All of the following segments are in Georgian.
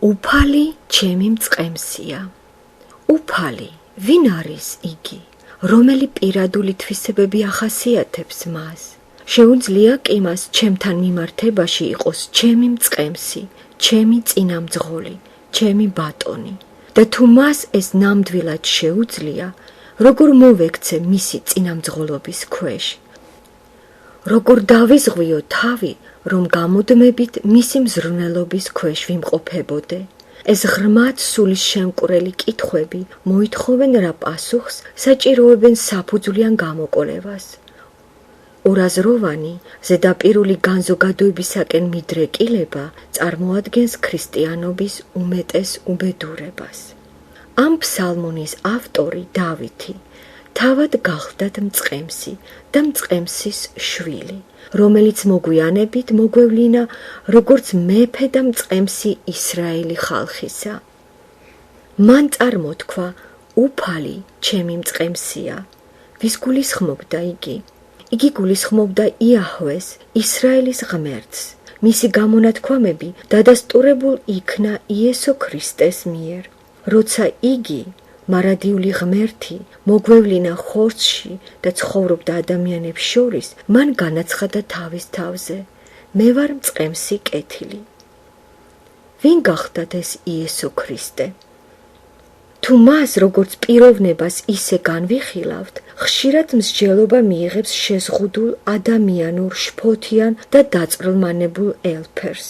უფალი ჩემი მწყემსია. უფალი, ვინ არის იგი? რომელი პირადული თვისებები ახასიათებს მას? შეუძლია კი მას ჩემთან მიმართებაში იყოს ჩემი მწყემსი, ჩემი წინამძღოლი, ჩემი ბატონი. და თუ მას ეს ნამდვილად შეუძლია, როგორ მოვექცე მისი წინამძღოლობის ქვეშ? როგორ დავიზღვიო თავი, რომ გამუდმებით მისი მზრუნველობის ქვეშ ვიმყოფებოდე? ეს ღრმად სულის შემკვრელი კითხვები მოითხოვენ რა პასუხს, საჭიროებენ საფუძვლიან გამოკვლევას. ორაზროვანი, ზედაპირული განზოგადოებისაკენ მიდრეკილება წარმოადგენს ქრისტიანობის უმეტეს უბედურებას. ამ ფსალმუნის ავტორი დავითი თავად გახლდათ მწყემსი და მწყემსის შვილი, რომელიც მოგვიანებით მოგვევლინა როგორც მეფე და მწყემსი ისრაელი ხალხისა. მან წარმოთქვა უფალი ჩემი მწყემსია. ვის გულისხმობდა იგი? იგი გულისხმობდა იაჰვეს, ისრაელის ღმერთს. მისი გამონათქვამები დადასტურებულ იქნა იესო ქრისტეს მიერ. როცა იგი, მარადიული ღმერთი, მოგვევლინა ხორცში და ცხოვრობდა ადამიანებს შორის, მან განაცხადა თავის თავზე: მე ვარ მწყემსი კეთილი. ვინ გახლდათ ეს იესო ქრისტე? თუ მას როგორც პიროვნებას ისე განვიხილავთ, ხშირად მსჯელობა მიიღებს შეზღუდულ ადამიანურ, შფოთიან და დაწვრილმანებულ ელფერს.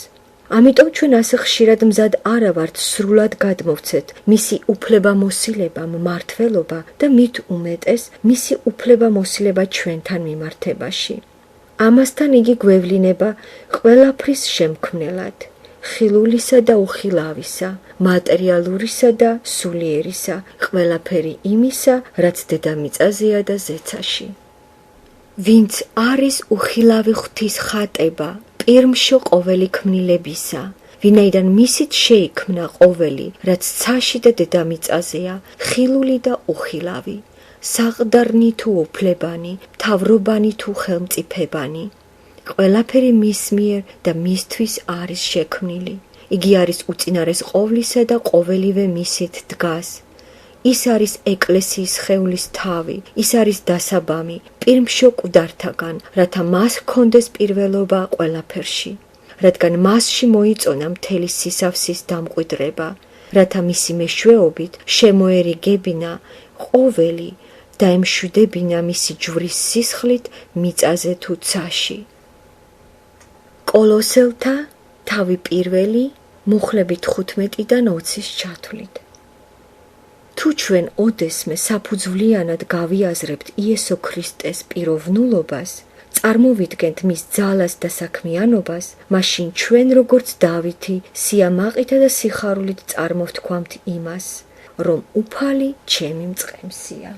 ამიტომ ჩვენ ასე ხშირად მზად არა ვართ სრულად გადმოვცეთ მისი უფლებამოსილება, მმართველობა და მით უმეტეს მისი უფლებამოსილება ჩვენთან მიმართებაში. ამასთან იგი გვევლინება ყველაფრის შემქმნელად, ხილულისა და უხილავისა, მატერიალურისა და სულიერისა, ყველაფერი იმისა, რაც დედამიწაზეა და ზეცაში. ვინც არის უხილავი ღვთის ხატება, პირმშო ყოველი ქმნილებისა, ვინაიდან მისით შეიქმნა ყოველი, რაც ცაში და დედამიწაზეა, ხილული და უხილავი, საყდარნი თუ უფლებანი, მთავრობანი თუ ხელმწიფებანი. ყველაფერი მის მიერ და მისთვის არის შექმნილი. იგი არის უწინარეს ყოვლისა და ყოველივე მისით დგას. ის არის ეკლესიის სხეულის თავი, ის არის დასაბამი პირმშო მკვდართაგან, რათა მას ჰქონდეს პირველობა ყველაფერში, რადგან მასში მოიწონა მთელი სისავსის დამკვიდრება, რათა მისი მეშვეობით შემოერიგებინა ყოველი და ემშვიდებინა მისი ჯვრის სისხლით მიწაზე თუ ცაში. კოლოსელთა თავი პირველი, მუხლები 15-დან 20-ის ჩათვლით. თუ ჩვენ ოდესმე საფუძვლიანად გავიაზრებთ იესო ქრისტეს პიროვნულობას, წარმოვიდგენთ მის ძალას და საქმიანობას, მაშინ ჩვენ როგორც დავითი სიამაყითა და სიხარულით წარმოვთქვამთ იმას, რომ უფალი ჩემი მწყემსია.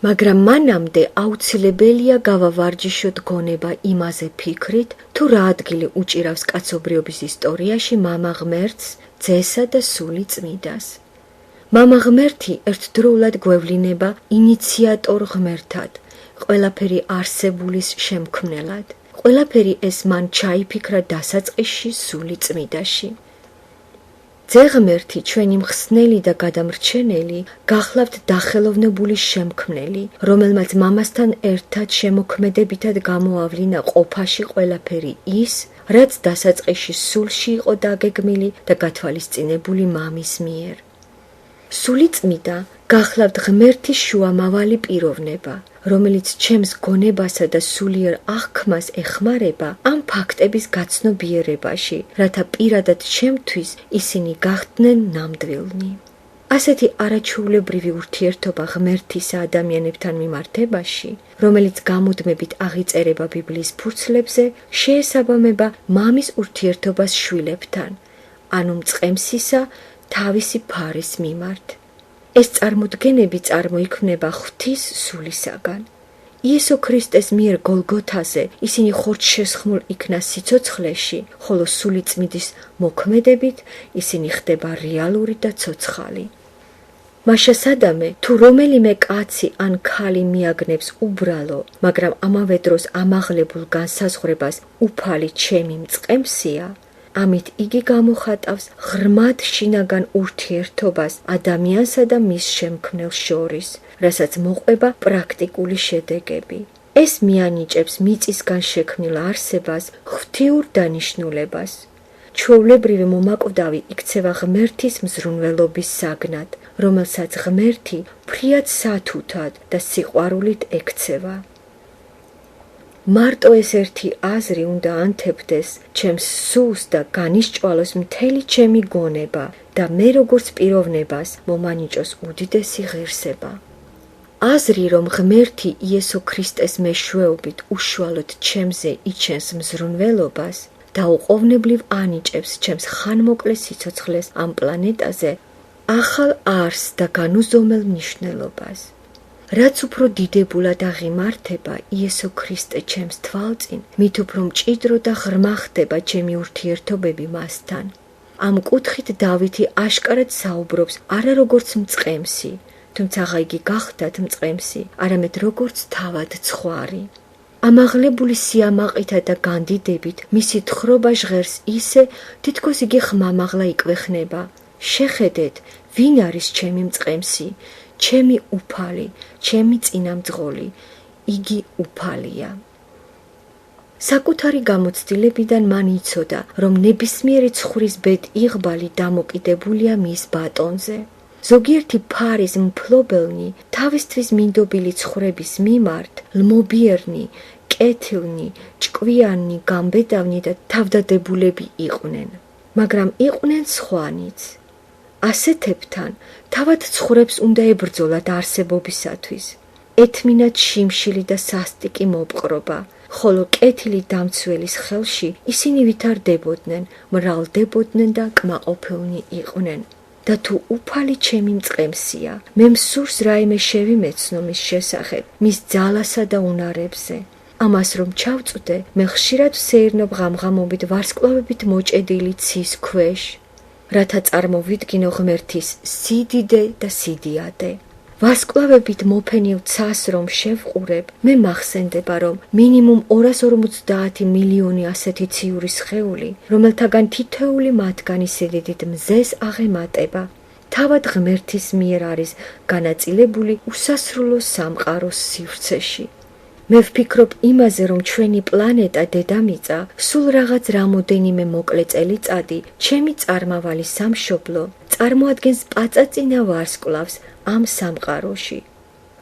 მაგრამ მანამდე აუცილებელია გავავარჯიშოთ გონება იმაზე ფიქრით, თუ რა ადგილი უჭირავს კაცობრიობის ისტორიაში მამა ღმერთს, ძესა და სული წმიდას. მამა ღმერთი ერთდროულად გვევლინება ინიციატორ ღმერთად, ყველაფერი არსებულის შემქმნელად. ყველაფერი ეს მან ჩაიფიქრა დასაწყისში სული წმიდაში. ძე ღმერთი, ჩვენი მხსნელი და გადამრჩენელი, გახლავთ დახელოვნებული შემქმნელი, რომელმაც მამასთან ერთად შემოქმედებითად გამოავლინა ყოფაში ყველაფერი ის, რაც დასაწყისში სულში იყო დაგეგმილი და გათვალისწინებული მამის მიერ. სული წმიდა გახლავთ ღმერთის შუამავალი პიროვნება, რომელიც ჩემს გონებასა და სულიერ აღქმას ეხმარება ამ ფაქტების გაცნობიერებაში, რათა პირადად ჩემთვის ისინი გახდნენ ნამდვილნი. ასეთი არაჩვეულებრივი ურთიერთობა ღმერთისა ადამიანებთან მიმართებაში, რომელიც გამუდმებით აღიწერება ბიბლიის ფურცლებზე, შეესაბამება მამის ურთიერთობას შვილებთან, ანუ მწყემსისა თავისი ფარის მიმართ. ეს წარმოდგენები წარმოიქმნება ღვთის სულისაგან. იესო ქრისტეს მიერ გოლგოთაზე ისინი ხორცშესხმულ იქნა სიცოცხლეში, ხოლო სული წმიდის მოქმედებით ისინი ხდება რეალური და ცოცხალი. მაშა სადამე, თუ რომელიმე კაცი ან ქალი მიაგნებს უბრალო, მაგრამ ამავე დროს ამაღლებულ განსაზღვრებას უფალი ჩემი მწყემსია, ამით იგი გამოხატავს ღრმად შინაგან ურთიერთობას ადამიანსა და მის შემქმნელს შორის, რასაც მოყვება პრაქტიკული შედეგები. ეს მიანიჭებს მიწისგან შექმნილ არსებას ღვთიურ დანიშნულებას. ჩვეულებრივი მომაკვდავი იქცევა ღმერთის მზრუნველობის საგნად, რომელსაც ღმერთი ფრიად სათუთად და სიყვარულით ექცევა. მარტო ეს ერთი აზრი უნდა ანთებდეს ჩემს სულს და განისჭვალოს მთელი ჩემი გონება და მე როგორც პიროვნებას მომანიჭოს უდიდესი ღირსება. აზრი, რომ ღმერთი იესო ქრისტეს მეშვეობით უშუალოდ ჩემზე იჩენს მზრუნველობას და უყოვნებლივ ანიჭებს ჩემს ხანმოკლე სიცოცხლეს ამ პლანეტაზე, ახალ არსს და განუზომელ მნიშვნელობას. რაც უფრო დიდებულად აღიმართება იესო ქრისტე ჩემს თვალწინ, მით უფრო მჭიდრო და ღრმა ხდება ჩემი ურთიერთობები მასთან. ამ კუთხით დავითი აშკარად საუბრობს არა როგორც მწყემსი, თუმცა იგი გახდათ მწყემსი, არამედ როგორც თავად ცხვარი. ამაღლებული სიამაყითა და განდიდებით მისი თხრობა ჟღერს ისე, თითქოს იგი ხმამაღლა იკვეხნება. შეხედეთ, ვინ არის ჩემი მწყემსი, ჩემი უფალი, ჩემი წინამძღოლი, იგი უფალია. საკუთარი გამოცდილებიდან მან იცოდა, რომ ნებისმიერი ცხვრის ბედ იღბალი დამოკიდებულია მის ბატონზე. ზოგიერთი ფარის მფლობელნი თავისთვის მინდობილი ცხრების მიმართ ლმობიერნი, კეთილნი, ჭკვიანი, გამბედავნი და თავდადებულები იყვნენ, მაგრამ იყვნენ სხვანიც. ასეთებთან თავად ცხრებს უნდა ებრძოლათ არსებობისათვის. ეთმინათ შიმშილი და სასტიკი მოპყრობა, ხოლო კეთილი დამცველის ხელში ისინი ვითარდებოდნენ, მრავლდებოდნენ და კმაყოფილნი იყვნენ. და თუ უფალი ჩემი მწყემსია, მე მსურს რაიმე შევიმეცნო მის შესახებ, მის ძალასა და უნარებზე. ამას რომ ჩავწვდე, მე ხშირად ვსეირნობ ღამღამობით ვარსკვლავებით მოჭედილი ცის ქვეშ, რათა წარმოვიდგინო ღმერთის სიდიდე და სიდიადე. ვარსკვლავებით მოფენილ ცას რომ შევყურებ, მე მახსენდება, რომ მინიმუმ 250 მილიონი ასეთი ციური სხეული, რომელთაგან თითოეული მათგანი სიდიდით მზეს აღემატება, თავად ღმერთის მიერ არის განაწილებული უსასრულო სამყაროს სივრცეში. მე ვფიქრობ იმაზე, რომ ჩვენი პლანეტა დედამიწა სულ რაღაც რამოდენიმე მოკლე წელიწადი ჩემი წარმავალი სამშობლო წარმოადგენს პაწაწინა ვარსკვლავს ამ სამყაროში.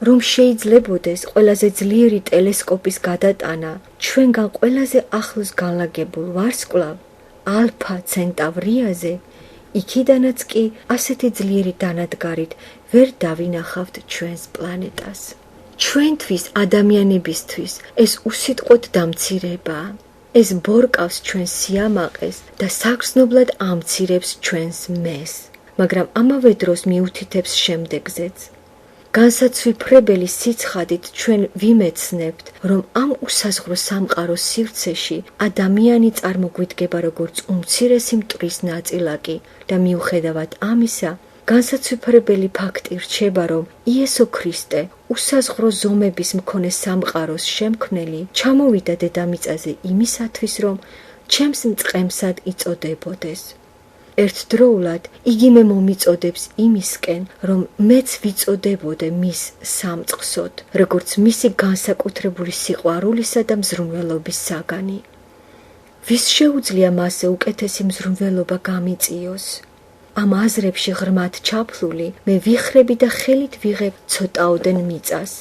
რომ შეიძლებოდეს ყველაზე ძლიერი ტელესკოპის გადატანა ჩვენგან ყველაზე ახლოს განლაგებულ ვარსკვლავ ალფა ცენტავრიაზე, იქიდანაც კი ასეთი ძლიერი დანადგარით ვერ დავინახავთ ჩვენს პლანეტას. ჩვენთვის ადამიანებისთვის ეს უსიტყვოდ დამცირებაა. ეს ბორკავს ჩვენს სიამაყეს და საგრძნობლად ამცირებს ჩვენს მეს, მაგრამ ამავე დროს მიუთითებს შემდეგზეც. განსაცვიფრებელი სიცხადით ჩვენ ვიმეცნებთ, რომ ამ უსაზღვრო სამყაროს სივრცეში ადამიანი წარმოგვიდგება როგორც უმცირესი მტვრის ნაწილაკი და მიუხედავად ამისა, განსაცვიფრებელი ფაქტი რჩება, რომ იესო ქრისტე, უსაზღვრო ზომების მქონე სამყაროს შემქმნელი, ჩამოვიდა დედამიწაზე იმისათვის, რომ ჩემს მწყემსად იწოდებოდეს. ერთდროულად იგი მე მომიწოდებს იმისკენ, რომ მეც ვიწოდებოდე მის სამწყსოდ, როგორც მისი განსაკუთრებული სიყვარულისა და მზრუნველობის საგანი. ვის შეუძლია მასზე უკეთესი მზრუნველობა გამიწიოს? ამ აზრებში ღრმად ჩაფლული, მე ვიხრები და ხელით ვიღებ ცოტაოდენ მიწას.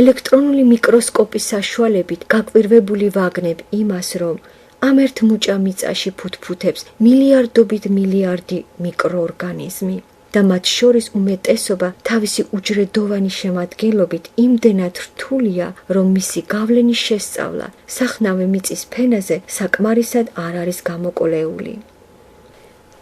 ელექტრონული მიკროსკოპის საშუალებით გაკვირვებული ვაგნებ იმას, რომ ამ ერთ მუჭა მიწაში ფუთფუთებს მილიარდობით მილიარდი მიკროორგანიზმი და მათ შორის უმეტესობა თავისი უჯრედოვანი შემადგენლობით იმდენად რთულია, რომ მისი გავლენის შესწავლა სახნავე მიწის ფენაზე საკმარისად არ არის გამოკვლეული.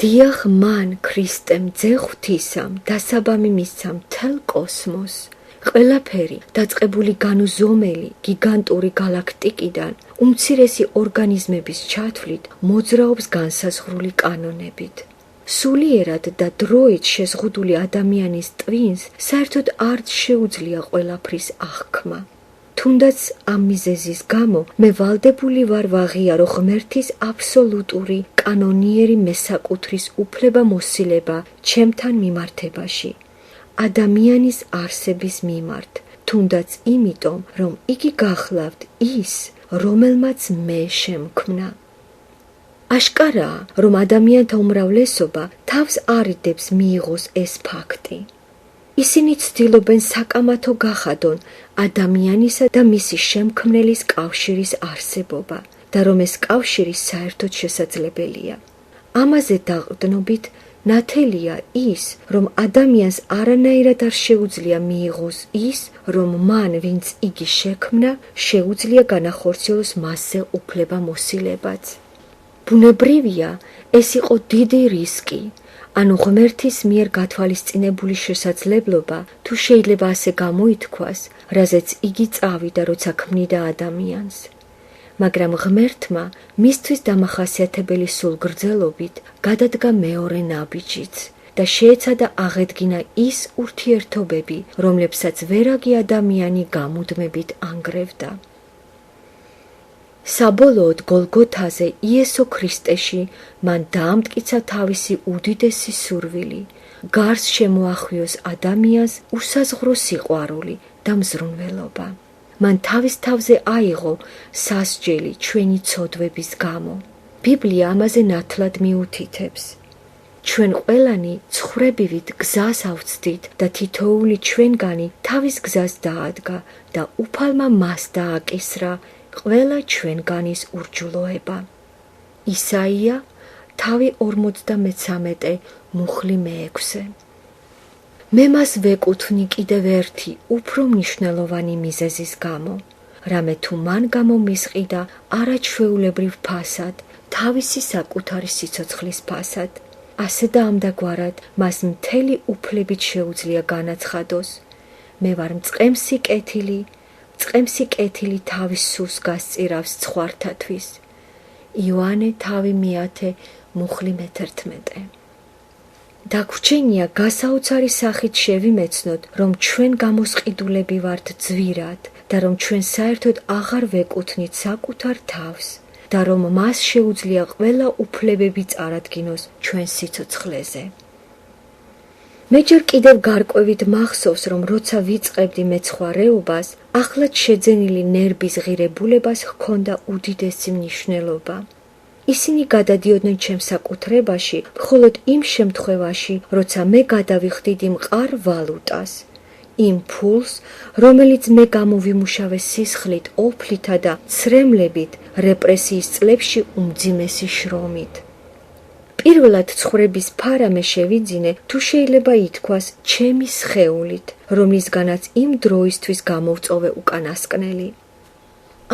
დიახ, მან ქრისტემ ძე ღვთისამ დასაბამი მისცა მთელ კოსმოსს. ყველაფერი დაწყებული განუზომელი გიგანტური galaktikიდან უმცირესი ორგანიზმების ჩათვლით მოძრაობს განსაზღვრული კანონებით. სულიერად და დროით შეზღუდული ადამიანის ტვინს საერთოდ არ შეუძლია ყველაფრის აღქმა. თუ თუნდაც ამ მიზეზის გამო მე ვალდებული ვარ ვაღიარო ღმერთის აბსოლუტური კანონიერი მესაკუთრის უფლება მოსილება ჩემთან მიმართებაში, ადამიანის არსების მიმართ, თუნდაც იმიტომ, რომ იგი გახლავთ ის, რომელმაც მე შემქმნა. აშკარაა, რომ ადამიანთა უმრავლესობა თავს არიდებს მიიღოს ეს ფაქტი. ისინი ცდილობენ საკამათო გახადონ ადამიანისა და მისი შემქმნელის კავშირის არსებობა და რომ ეს კავშირი საერთოდ შესაძლებელია. ამაზე დაყრდნობით ნათელია ის, რომ ადამიანს არანაირად არ შეუძლია მიიღოს ის, რომ მან, ვინც იგი შექმნა, შეუძლია განახორციელოს მასზე უფლება მოსილებაც. ბუნებრივია, ეს იყო დიდი რისკი, ანუ ღმერთის მიერ გათვალისწინებული შესაძლებლობა, თუ შეიძლება ასე გამოითქვას, რაზეც იგი წავიდა, როცა ქმნიდა ადამიანს. მაგრამ ღმერთმა მისთვის დამახასიათებელი სულგრძელობით გადადგა მეორე ნაბიჯიც და შეეცადა აღედგინა ის ურთიერთობები, რომლებსაც ვერაგი ადამიანი გამუდმებით ანგრევდა. საბოლოოდ გოლგოთაზე იესო ქრისტეში მან დაამტკიცა თავისი უდიდესი სურვილი, გარს შემოახვიოს ადამიანს უსაზღრო სიყვარული და მზრუნველობა. მან თავის თავზე აიღო სასჯელი ჩვენი ცოდვების გამო. ბიბლია ამაზე ნათლად მიუთითებს. ჩვენ ყველანი ცხრებივით გზას ავწდით და თითოეული ჩვენგანი თავის გზას დაადგა და უფალმა მას დააკისრა ყველა ჩვენგანის ურჯულოება. ისაია თავი 53 მუხლი მე-6. მე მას ვეკუთვნი კიდევ ერთი უფრო მნიშვნელოვანი მიზეზის გამო, რამე თუ მან გამომისყიდა არაჩვეულებრივ ფასად, თავისი საკუთარი სიცოცხლის ფასად, ასე და ამდაგვარად მას მთელი უფლებით შეუძლია განაცხადოს. მე ვარ მწყემსი კეთილი თავის სულს გასწირავს ცხვართათვის. იოანე თავი 1 მუხლი მე-11. დაგვრჩენია გასაოცარი სახით შევიმეცნოთ, რომ ჩვენ გამოსყიდულები ვართ ძვირად და რომ ჩვენ საერთოდ აღარ ვეკუთვნით საკუთარ თავს და რომ მას შეუძლია ყველა უფლებები წარადგინოს ჩვენ სიცოცხლეზე. მე ჯერ კიდევ გარკვევით მახსოვს, რომ როცა ვიწყებდი მეცხვარეობას, ახლად შეძენილი ნერბის ღირებულებას ჰქონდა უდიდესი მნიშვნელობა. ისინი გადადიოდნენ ჩემს საკუთრებაში, მხოლოდ იმ შემთხვევაში, როცა მე გადავიხდით იმ მყარ ვალუტას, იმ ფულს, რომელიც მე გამოვიმუშავე სისხლით, ოფლითა და ცრემლებით, რეპრესიის წლებში უმძიმესი შრომით. პირველად ცხრების ფარა მე შევიძინე, თუ შეიძლება ითქვას, ჩემი სხეულით, რომლისგანაც იმ დროისთვის გამოვწოვე უკანასკნელი.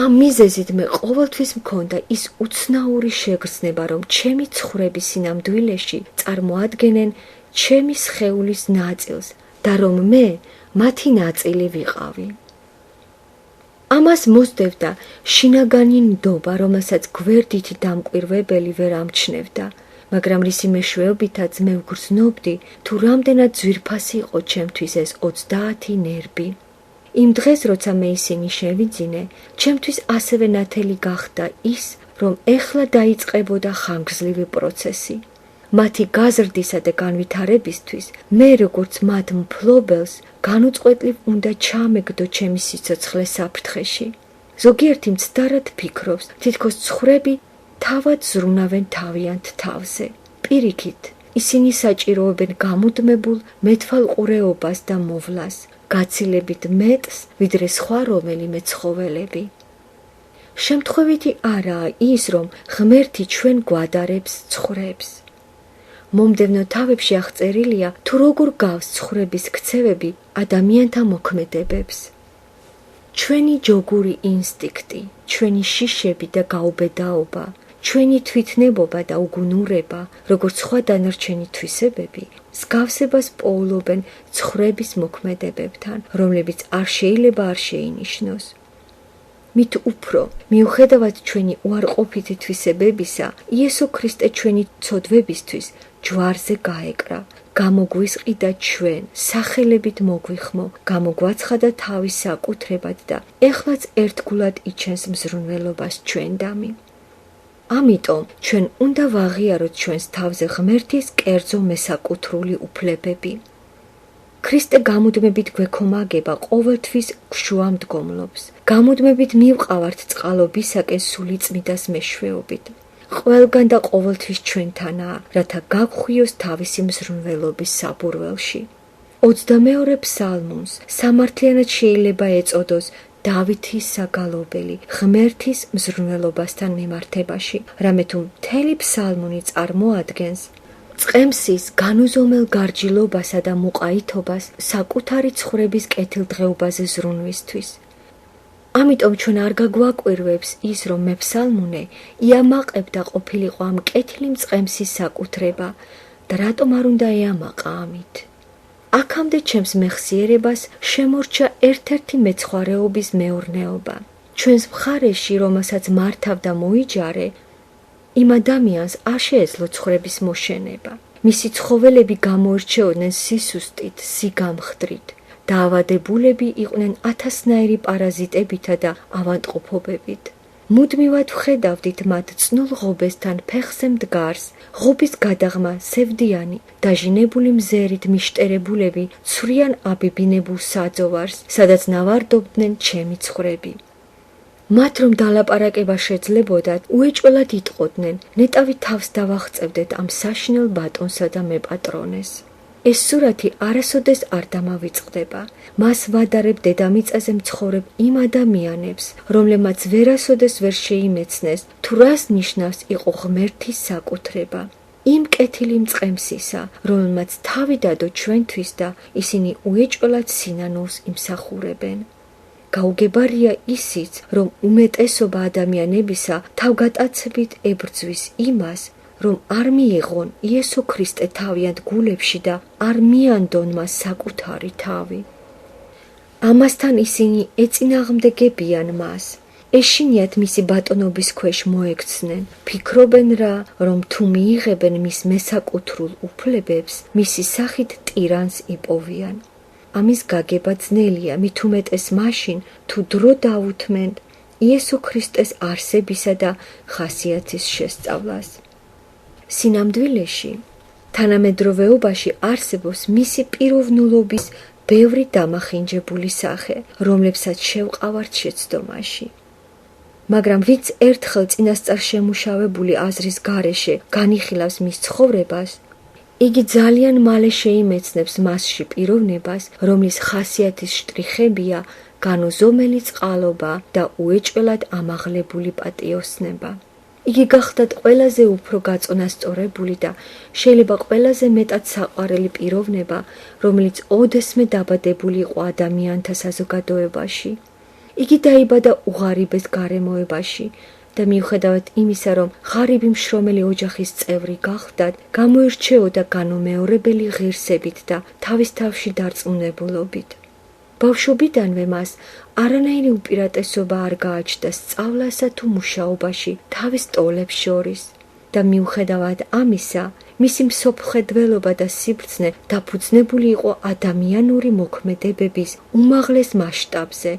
ამ მიზეზით მე ყოველთვის მქონდა ის უცნაური შეგრძნება, რომ ჩემი ცხრების სინამდვილეში წარმოადგენენ ჩემი სხეულის ნაწილს და რომ მე მათი ნაწილი ვიყავი. ამას მოსდევდა შინაგანი ნდობა, რომელსაც გვერდითი დამკვირვებელი ვერ ამჩნევდა, მაგრამ რისი მეშვეობითაც მე ვგრძნობდი, თუ რამდენად ძვირფასი იყო ჩემთვის ეს 30 ნერბი. იმ დღეს, როცა მე ისინი შევიძინე, ჩემთვის ასევე ნათელი გახდა ის, რომ ეხლა დაიწყებოდა ხანგრძლივი პროცესი. მათი გაზრდისა და განვითარებისთვის მე როგორც მათ მფლობელს განუწყვეტლივ უნდა ჩამეგდო ჩემი სიცოცხლე საფრთხეში. ზოგიერთი მცდარად ფიქრობს, თითქოს ცხრები თავად ზრუნავენ თავიანთ თავზე. პირიქით, ისინი საჭიროებენ გამუდმებულ მეთვალყურეობას და მოვლას, გაცილებით მეტს, ვიდრე სხვა რომელიმე ცხოველები. შემთხვევითი არაა ის, რომ ღმერთი ჩვენ გვადარებს ცხრებს. მომდევნო თავებში აღწერილია, თუ როგორ გავს ცხრების ქცევები ადამიანთა მოქმედებებს. ჩვენი ჯოგური ინსტინქტი, ჩვენი შიშები და გაუბედაობა, ჩვენი თვითნებობა და უგუნურება, როგორც სხვა დანარჩენი თვისებები, მსგავსებას პოულობენ ცხრების მოქმედებებთან, რომლებიც არ შეიძლება არ შეინიშნოს. მით უფრო, მიუხედავად ჩვენი უარყოფითი თვისებებისა, იესო ქრისტე ჩვენი ცოდვებისთვის ჯვარზე გაეკრა, გამოგვისყიდა ჩვენ, სახელებით მოგვიხმო, გამოგვაცხადა თავის საკუთრებად და ეხლაც ერთგულად იჩენს მზრუნველობას ჩვენდამი. ამიტომ ჩვენ უნდა ვაღიაროთ ჩვენს თავზე ღმერთის კერძო მესაკუთრული უფლებები. ქრისტე გამუდმებით გვექომაგება ყოველთვის გშუამდგომლობს. გამუდმებით მივყავართ წყალობისაკენ სულიწმიდას მეშვეობით. ყველგან და ყოველთვის ჩვენთანაა, რათა გაგხვიოს თავისი მზრუნველობის საბურველში. 22 ფსალმუნს სამართლიანად შეიძლება ეწოდოს დავითის საგალობელი ღმერთის მზრუნველობასთან მიმართებაში, რამე თუ მთელი ფსალმუნი წარმოადგენს წყემსის განუზომელ გარჯილობასა და მუყაითობას საკუთარი ცხოვრების კეთილდღეობაზე ზრუნვისთვის. ამიტომ ჩვენ არ გაგვაკვირვებს ის, რომ მეფსალმუნე იამაყებდა ყოფილიყო ამ კეთილი მწყემსის საკუთრება და რატომ არ უნდა ეამაყა ამით. აქამდე ჩემს მეხსიერებას შემორჩა ერთ-ერთი მეცხვარეობის მეურნეობა. ჩვენს მხარეში, რომელსაც მართავდა მოიჯარე, იმ ადამიანს არ შეეძლო ცხოვრების მოშენება. მისი ცხოველები გამოირჩეოდნენ სისუსტით, სიგამხდრით. დაავადებულები იყვნენ ათასნაირი პარაზიტებითა და ავადმყოფობებით. მუდმივად ვხედავდით მათ წნულ ღობესთან ფეხზე მდგარს, ღობის გადაღმა სევდიანი, დაჟინებული მზერით მიშტერებულები ცვრიან აბიბინებულ საძოვარს, სადაც ნავარდობდნენ ჩემი ცხვრები. მათ რომ დალაპარაკება შეძლებოდათ, უეჭველად იტყოდნენ, ნეტავი თავს დავაღწევდეთ ამ საშინელ ბატონსა და მეპატრონეს. ეს სურათი არასოდეს არ დამავიწყდება. მას ვადარებ დედამიწაზე მცხოვრებ იმ ადამიანებს, რომლებმაც ვერასოდეს ვერ შეიმეცნეს, თუ რას ნიშნავს იყო ღმერთის საკუთრება. იმ კეთილი მწყემსისა, რომელმაც თავი დადო ჩვენთვის და ისინი უეჭველად სინანულს იმსახურებენ. გაუგებარია ისიც, რომ უმეტესობა ადამიანებისა თავგატაცებით ებრძვის იმას, რომ არ მიიღონ იესო ქრისტე თავიანთ გულებში და არ მიანდონ მას საკუთარი თავი. ამასთან ისინი ეწინააღმდეგებიან მას. ეშინიათ მისი ბატონობის ქვეშ მოექცნენ, ფიქრობენ რა, რომ თუ მიიღებენ მის მესაკუთრულ უფლებებს, მისი სახით ტირანს იპოვიან. ამის გაგება ძნელია, მით უმეტეს მაშინ, თუ დრო დაუთმენ იესო ქრისტეს არსებისა და ხასიათის შესწავლას. სინამდვილეში, თანამედროვეობაში არსებობს მისი პიროვნულობის ბევრი დამახინჯებული სახე, რომლებსაც შევყავართ შეცდომაში. მაგრამ ვინც ერთხელ წინასწარ შემუშავებული აზრის გარეშე განიხილავს მის ცხოვრებას, იგი ძალიან მალე შეიმეცნებს მასში პიროვნებას, რომლის ხასიათის შტრიხებია განუზომელი წყალობა და უეჭველად ამაღლებული პატიოსნება. იგი გახდათ ყველაზე უფრო გაწონასწორებული და შეიძლება ყველაზე მეტად საყვარელი პიროვნება, რომელიც ოდესმე დაბადებული იყო ადამიანთა საზოგადოებაში. იგი დაიბადა უღარიბეს გარემოებაში და მიუხედავად იმისა, რომ ღარიბი მშრომელი ოჯახის წევრი გახლდათ, გამოირჩეოდა განუმეორებელი ღირსებით და თავის თავში დარწმუნებულობით. ბავშვობიდანვე მას არანაირი უპირატესობა არ გააჩნდა სწავლასა თუ მუშაობაში თავის ტოლებს შორის და მიუხედავად ამისა, მისი მსოფლმხედველობა და სიბრძნე დაფუძნებული იყო ადამიანური მოქმედებების უმაღლეს მასშტაბზე,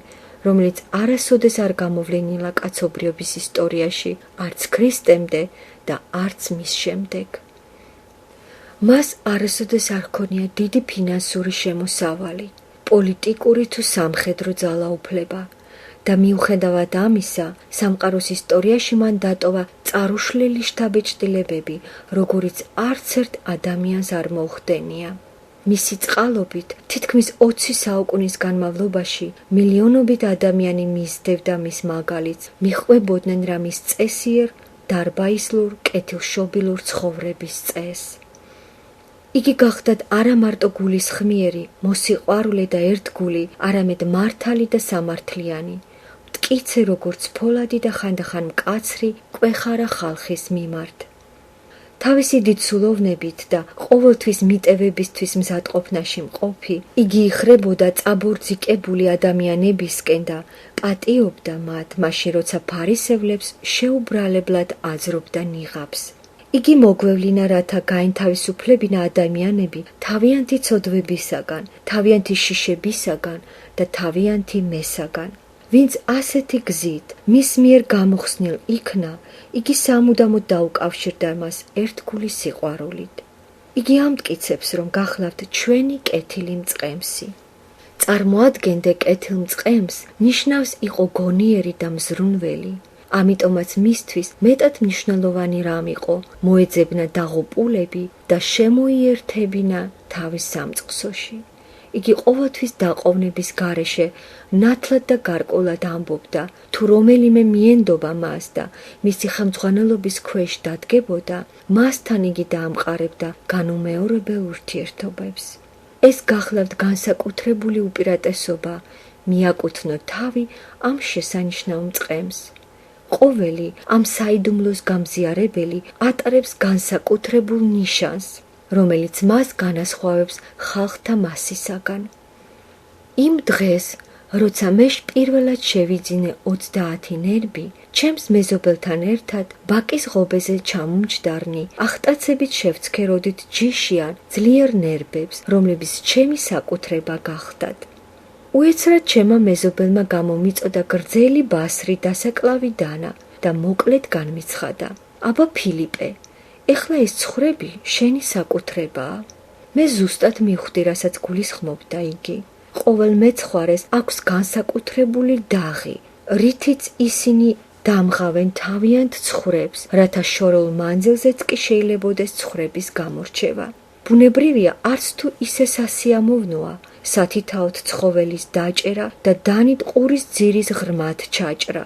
რომელიც არასოდეს არ გამოვლენილა კაცობრიობის ისტორიაში, არც ქრისტემდე და არც მის შემდეგ. მას არასოდეს არ ჰქონია დიდი ფინანსური შემოსავალი, პოლიტიკური თუ სამხედრო ძალაუფლება და მიუხედავად ამისა, სამყაროს ისტორიაში მან დატოვა წარუშლელი შთაბეჭდილებები, როგორიც არც ერთ ადამიანს არ მოუხდენია. მისი წყალობით თითქმის 20 საუკუნის განმავლობაში მილიონობით ადამიანი მისდევდა მის მაგალითს, მიჰყვებოდნენ რა მის წესიერ, დარბაისლურ, კეთილშობილურ ცხოვრების წესს. იგი გახდათ არა მარტო გულისხმიერი, მოსიყვარულე და ერთგული, არამედ მართალი და სამართლიანი, მტკიცე როგორც ფოლადი და ხანდახან მკაცრი, კვეხარა ხალხის მიმართ. თავისი დიდ სულოვნებით და ყოველთვის მიტევებისთვის მზადყოფნაში მყოფი, იგი იხრებოდა წაბორძიკებული ადამიანებისკენ და პატიობდა მათ, მაშინ როცა ფარისევლებს შეუბრალებლად აძრობდა ნიღაბს. იგი მოგვევლინა, რათა გაინთავისუფლებინა ადამიანები თავიანთი ცოდვებისაგან, თავიანთი შიშებისაგან და თავიანთი მესაგან. ვინც ასეთი გზით მის მიერ გამოხსნილ იქნა, იგი სამუდამოდ დაუკავშირდა მას ერთგული სიყვარულით. იგი ამტკიცებს, რომ გახლავთ ჩვენი კეთილი მწყემსი. წარმოადგენდე კეთილ მწყემს ნიშნავს იყო გონიერი და მზრუნველი. ამიტომაც მისთვის მეტად მნიშვნელოვანი რამ იყო მოეძებნა დაღუპულები და შემოიერთებინა თავის სამწყსოში. იგი ყოველთვის დაყოვნების გარეშე ნათლად და გარკვეულად ამბობდა, თუ რომელიმე მიენდობა მას და მისი ხელმძღვანელობის ქვეშ დადგებოდა, მასთან იგი დაამყარებდა განუმეორებელ ურთიერთობებს. ეს გახლავთ განსაკუთრებული უპირატესობა, მიაკუთვნო თავი ამ შესანიშნავ მწყემს. ყოველი ამ საიდუმლოს გამზიარებელი ატარებს განსაკუთრებულ ნიშანს, რომელიც მას განასხვავებს ხალხთა მასისაგან. იმ დღეს, როცა მე პირველად შევიძინე 30 ნერბი, ჩემს მეზობელთან ერთად ბაკის ღობეზე ჩამომჯდარნი, ახტაცებით შევცქეროდით ჯიშიან ძლიერ ნერბებს, რომლებიც ჩემი საკუთრება გახდათ. უეცრად ჩემმა მეზობელმა გამომიწოდა გრძელი ბასრი დასაკლავი დანა და მოკლედ განმიცხადა: აბა ფილიპე, ეხლა ეს ცხვრები შენი საკუთრებაა. მე ზუსტად მივხვდი, რასაც გულისხმობდა იგი. ყოველ მეცხვარეს აქვს განსაკუთრებული დაღი, რითიც ისინი დამღავენ თავიანთ ცხვრებს, რათა შორეულ მანძილზეც კი შეიძლებოდეს ცხვრების გამორჩევა. ბუნებრივია, არც თუ ისე სასიამოვნოა, სათითაოდ ცხოველის დაჭერა და დანით ყურის ძირის ღრმად ჩაჭრა.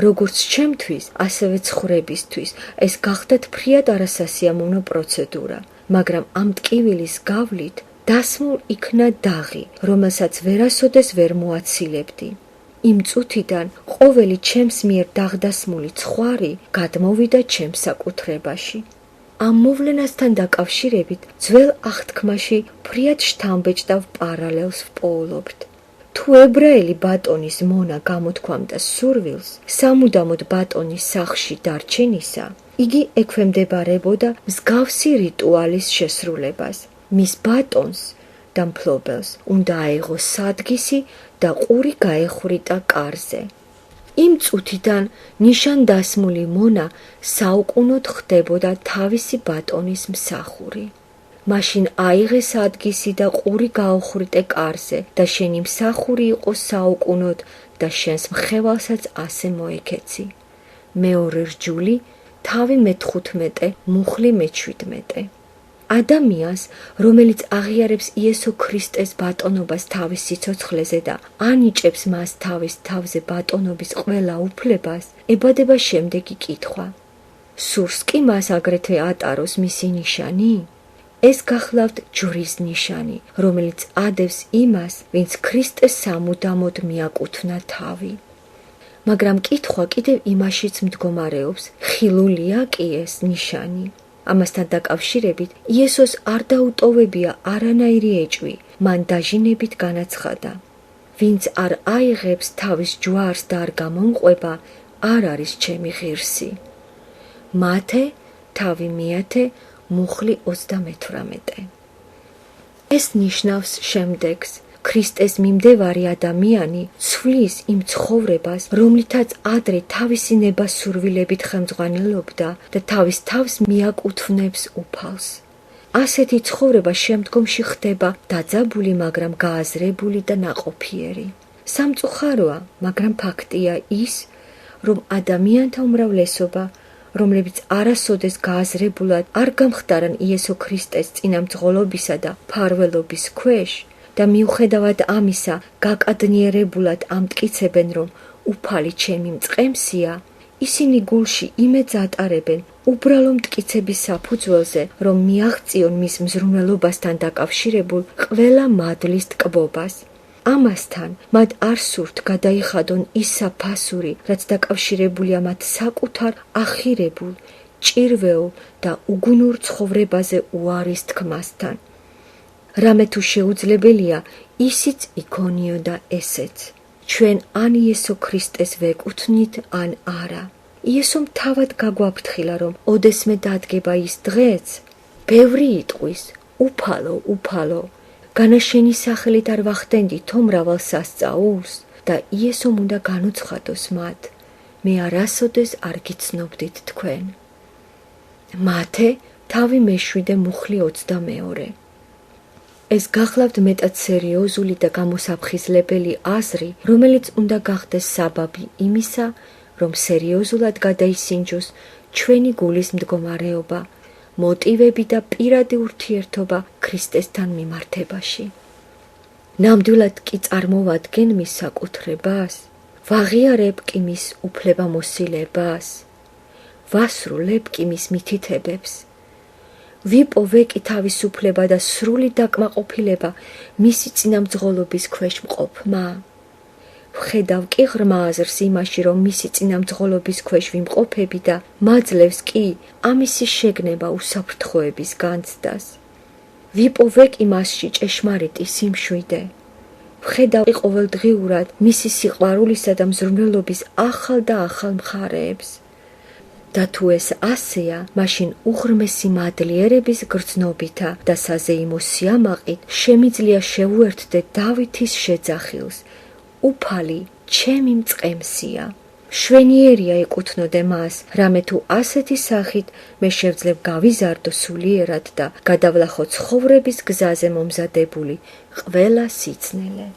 როგორც ჩემთვის, ასევე ცხვრებისთვის ეს გახდათ ფრიად არასასიამოვნო პროცედურა, მაგრამ ამ ტკივილის გავლით დასმულ იქნა დაღი, რომელსაც ვერასოდეს ვერ მოაცილებდი. იმ წუთიდან ყოველი ჩემს მიერ დაღდასმული ცხვარი გადმოვიდა ჩემს საკუთრებაში. ამ მოვლენასთან დაკავშირებით ძველ აღთქმაში ფრიად შთამბეჭდავ პარალელს ვპოულობთ. თუ ებრაელი ბატონის მონა გამოთქვამდა სურვილს სამუდამოდ ბატონის სახლში დარჩენისა, იგი ექვემდებარებოდა მსგავსი რიტუალის შესრულებას. მის ბატონს და მფლობელს უნდა აეღო სადგისი და ყური გაეხვრიტა კარზე. იმ წუთიდან ნიშანდასმული მონა საუკუნოდ ხდებოდა თავისი ბატონის მსახური. მაშინ აიღე სადგისი და ყური გაუხრიტე კარზე და შენი მსახური იყო საუკუნოდ და შენს მხევალსაც ასე მოეკეცი. მეორე რჯული, თავი მე-15, მუხლი მე-17. ადამიანს, რომელიც აღიარებს იესო ქრისტეს ბატონობას თავის სიცოცხლეზე და ანიჭებს მას თავის თავზე ბატონობის ყველა უფლებას, ებადება შემდეგი კითხვა: სურს კი მას აგრეთვე ატაროს მისი ნიშანი? ეს გახლავთ ჯვრის ნიშანი, რომელიც ადევს იმას, ვინც ქრისტეს სამუდამოდ მიაკუთვნა თავი. მაგრამ კითხვა კიდევ იმაშიც მდგომარეობს, ხილულია კი ეს ნიშანი? ამასთან დაკავშირებით იესოს არ დაუტოვებია არანაირი ეჭვი, მან დაჟინებით განაცხადა: ვინც არ აიღებს თავის ჯვარს და არ გამომყვება, არ არის ჩემი ღირსი. მათე, თავი მეათე, მუხლი 38. ეს ნიშნავს შემდეგს: ქრისტეს მიმდევარი ადამიანი ცვლის იმ ცხოვრებას, რომლითაც ადრე თავისი ნება-სურვილებით ხელმძღვანელობდა და თავის თავს მიაკუთვნებს უფალს. ასეთი ცხოვრება შემდგომში ხდება დაძაბული, მაგრამ გააზრებული და ნაყოფიერი. სამწუხაროა, მაგრამ ფაქტია ის, რომ ადამიანთა უმრავლესობა, რომლებიც არასოდეს გააზრებულად არ გამხდარან იესო ქრისტეს წინამძღოლობისა და მფარველობის ქვეშ და მიუხედავად ამისა გაკადნიერებულად ამტკიცებენ, რომ უფალი ჩემი მწყემსია, ისინი გულში იმედს ატარებენ უბრალო მტკიცების საფუძველზე, რომ მიაღწიონ მის მზრუნველობასთან დაკავშირებულ ყველა მადლის ტკბობას. ამასთან მათ არ სურთ გადაიხადონ ის საფასური, რაც დაკავშირებულია მათ საკუთარ ახირებულ, ჭირვეულ და უგუნურ ცხოვრებაზე უარის თქმასთან. რამე თუ შეუძლებელია, ისიც იქონიოდა ესეც. ჩვენ ან იესო ქრისტეს ვეკუთვნით, ან არა. იესომ თავად გაგვაფრთხილა, რომ ოდესმე დადგება ის დღეც, ბევრი იტყვის, უფალო, განა შენი სახელით არ ვახდენდით თო მრავალ სასწაულს და იესომ უნდა განუცხადოს მათ, მე არასოდეს არ გიცნობდით თქვენ. მათე თავი მე-7 მუხლი 22. ეს გახლავთ მეტად სერიოზული და გამოსაფხიზლებელი აზრი, რომელიც უნდა გახდეს საბაბი იმისა, რომ სერიოზულად გადაისინჯოს ჩვენი გულის მდგომარეობა, მოტივები და პირადი ურთიერთობა ქრისტესთან მიმართებაში. ნამდვილად კი წარმოვადგენ მის საკუთრებას, ვაღიარებ კი მის უფლებამოსილებას, ვასრულებ კი მის მითითებებს, ვიპოვე კი თავისუფლება და სრული დაკმაყოფილება მისი წინამძღოლობის ქვეშ მყოფმა. ვხედავ კი ღრმა აზრს იმაში, რომ მისი წინამძღოლობის ქვეშ ვიმყოფები და მაძლევს კი ამისი შეგნება უსაფრთხოების განცდას. ვიპოვე კი მასში ჭეშმარიტი სიმშვიდე. ვხედავ კი ყოველდღიურად მისი სიყვარულისა და მზრუნველობის ახალ და ახალ მხარეებს. და თუ ეს ასეა, მაშინ უღრმესი მადლიერების გრძნობითა და საზეიმო სიამაყით შემიძლია შევუერთდე დავითის შეძახილს, უფალი ჩემი მწყემსია. შვენიერია ეკუთვნოდე მას, რამე თუ ასეთი სახით მე შევძლებ გავიზარდო სულიერად და გადავლახო ცხოვრების გზაზე მომზადებული ყველა სიცნელე.